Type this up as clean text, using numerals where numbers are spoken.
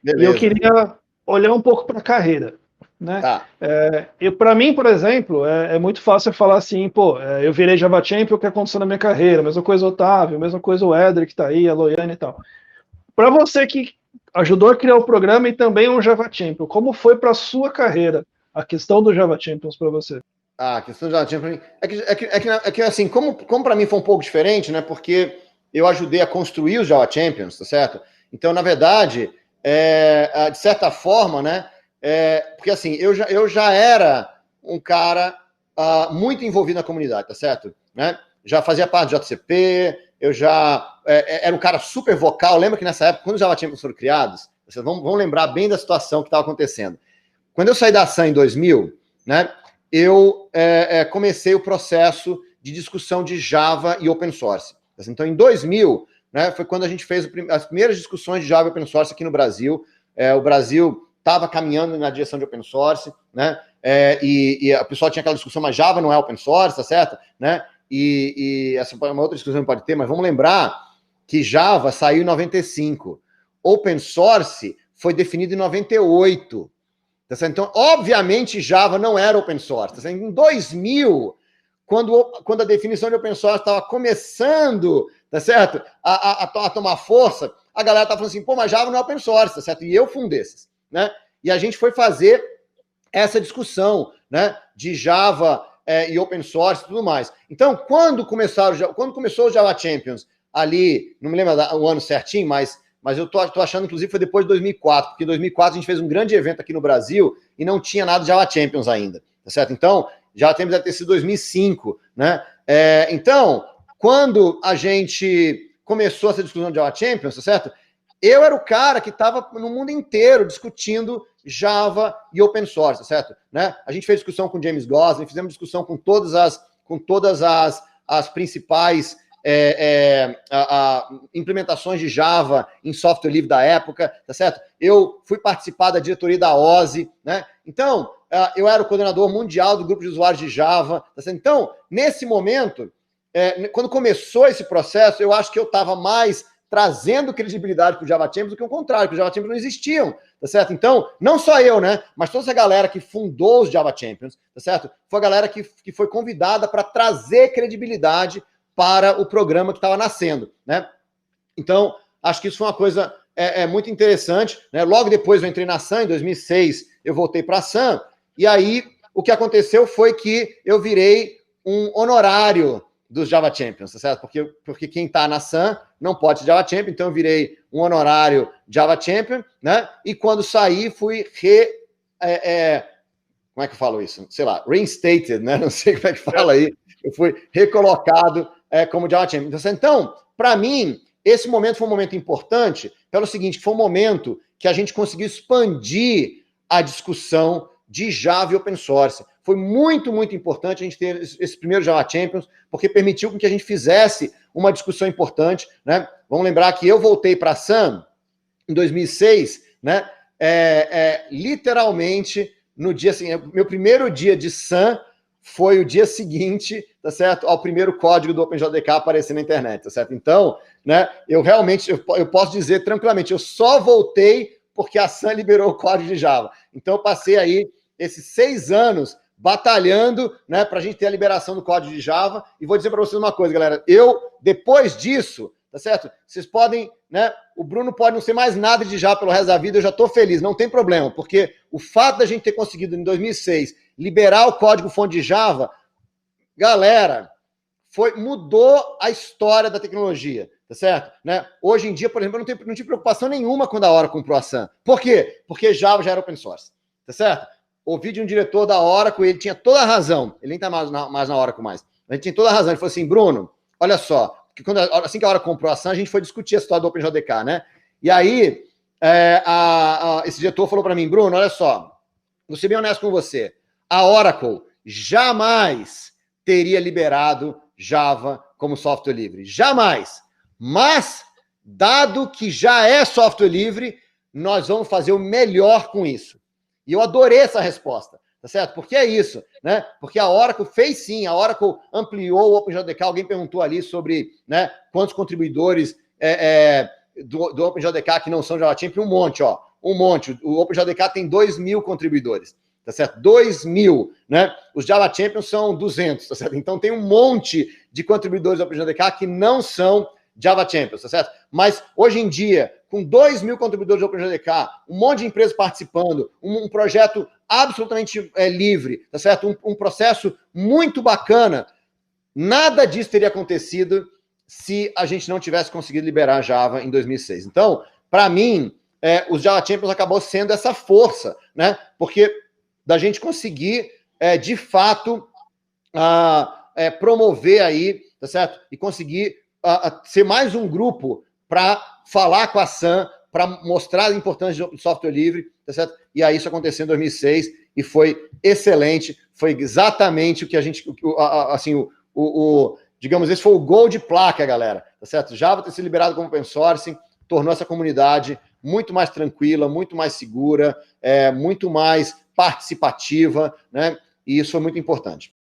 E eu Beleza. queria olhar um pouco para a carreira, né? Tá. Para mim, por exemplo, é muito fácil falar assim, pô, eu virei Java Champion, o que aconteceu na minha carreira? Mesma coisa o Otávio, mesma coisa o Éder, que está aí, a Loiane e tal. Para você que ajudou a criar o programa e também um Java Champion, como foi para a sua carreira a questão do Java Champions para você? A questão já tinha para mim. Assim, como para mim foi um pouco diferente, né? Porque eu ajudei a construir os Java Champions, tá certo? Então, na verdade, de certa forma, né? Porque assim, eu já era um cara muito envolvido na comunidade, tá certo? Né? Já fazia parte do JCP, eu já era um cara super vocal. Lembra que nessa época, quando os Java Champions foram criados, vocês vão lembrar bem da situação que estava acontecendo. Quando eu saí da SAM em 2000, né? Eu comecei o processo de discussão de Java e open source. Então, em 2000, né, foi quando a gente fez as primeiras discussões de Java e open source aqui no Brasil. O Brasil estava caminhando na direção de open source, né? E a pessoa tinha aquela discussão, mas Java não é open source, tá certo? Né? E essa é uma outra discussão que pode ter, mas vamos lembrar que Java saiu em 95. Open source foi definido em 98. Então, obviamente, Java não era open source. Em 2000, quando a definição de open source estava começando, tá certo? A tomar força, a galera estava falando assim, pô, mas Java não é open source, tá certo? E eu fui um desses, né? E a gente foi fazer essa discussão, né? De Java e open source e tudo mais. Então, quando começou o Java Champions, ali, não me lembro o ano certinho, mas eu tô achando, inclusive, foi depois de 2004, porque em 2004 a gente fez um grande evento aqui no Brasil e não tinha nada de Java Champions ainda, tá certo? Então, Java Champions deve ter sido 2005, né? Então, quando a gente começou essa discussão de Java Champions, tá certo? Eu era o cara que estava no mundo inteiro discutindo Java e open source, tá certo? Né? A gente fez discussão com James Gosling, fizemos discussão com todas as principais implementações de Java em software livre da época, tá certo? Eu fui participar da diretoria da OSI, né? Então, eu era o coordenador mundial do grupo de usuários de Java, tá certo? Então, nesse momento, quando começou esse processo, eu acho que eu estava mais trazendo credibilidade para o Java Champions do que o contrário, porque os Java Champions não existiam, tá certo? Então, não só eu, né? Mas toda essa galera que fundou os Java Champions, tá certo? Foi a galera que foi convidada para trazer credibilidade para o programa que estava nascendo, né? Então, acho que isso foi uma coisa muito interessante, né? Logo depois eu entrei na SAM, em 2006 eu voltei para a SAM, e aí o que aconteceu foi que eu virei um honorário dos Java Champions, tá certo? Porque quem está na SAM não pode ser Java Champion, então eu virei um honorário Java Champion, né? E quando saí, fui como é que eu falo isso? Sei lá, reinstated, né? Não sei como é que fala aí. Eu fui recolocado como Java Champion. Então, para mim, esse momento foi um momento importante pelo seguinte, foi um momento que a gente conseguiu expandir a discussão de Java e open source. Foi muito, muito importante a gente ter esse primeiro Java Champions, porque permitiu que a gente fizesse uma discussão importante, né? Vamos lembrar que eu voltei para a SAM em 2006, né? Literalmente no dia assim, meu primeiro dia de SAM foi o dia seguinte, tá certo? Ao primeiro código do OpenJDK aparecer na internet, tá certo? Então, né? Eu realmente, eu posso dizer tranquilamente, eu só voltei porque a SAM liberou o código de Java. Então, eu passei aí esses 6 anos batalhando, né, para a gente ter a liberação do código de Java. E vou dizer para vocês uma coisa, galera. Depois disso, tá certo? Vocês podem, né? O Bruno pode não ser mais nada de Java pelo resto da vida, eu já estou feliz, não tem problema, porque o fato da gente ter conseguido em 2006 liberar o código-fonte de Java, galera, mudou a história da tecnologia, tá certo? Né? Hoje em dia, por exemplo, eu não tive preocupação nenhuma quando a Oracle comprou a SAM. Por quê? Porque Java já era open source, tá certo? Ouvi de um diretor da Oracle, ele tinha toda a razão, ele nem está mais na Oracle mais, ele tinha toda a razão, ele falou assim, Bruno, olha só, que assim que a Oracle comprou a SAM, a gente foi discutir a história do OpenJDK, né? E aí, esse diretor falou para mim, Bruno, olha só, vou ser bem honesto com você, a Oracle jamais teria liberado Java como software livre. Jamais. Mas, dado que já é software livre, nós vamos fazer o melhor com isso. E eu adorei essa resposta, tá certo? Porque é isso, né? Porque a Oracle fez sim, a Oracle ampliou o OpenJDK, alguém perguntou ali sobre, né, quantos contribuidores do OpenJDK que não são Java Champion, um monte, ó. um monte. O OpenJDK tem 2.000 contribuidores, tá certo? 2.000, né? Os Java Champions são 200, tá certo? Então tem um monte de contribuidores do OpenJDK que não são Java Champions, tá certo? Mas hoje em dia, com 2.000 contribuidores do OpenJDK, um monte de empresas participando, um projeto absolutamente livre, tá certo? Um processo muito bacana. Nada disso teria acontecido se a gente não tivesse conseguido liberar Java em 2006. Então, para mim, os Java Champions acabou sendo essa força, né? Porque da gente conseguir, de fato, promover aí, tá certo? E conseguir ser mais um grupo para falar com a SAM, para mostrar a importância do software livre, tá certo? E aí isso aconteceu em 2006 e foi excelente, foi exatamente o que a gente, assim, digamos, esse foi o gol de placa, galera, tá certo? Java ter sido liberado como open source tornou essa comunidade muito mais tranquila, muito mais segura, muito mais participativa, né? E isso foi muito importante.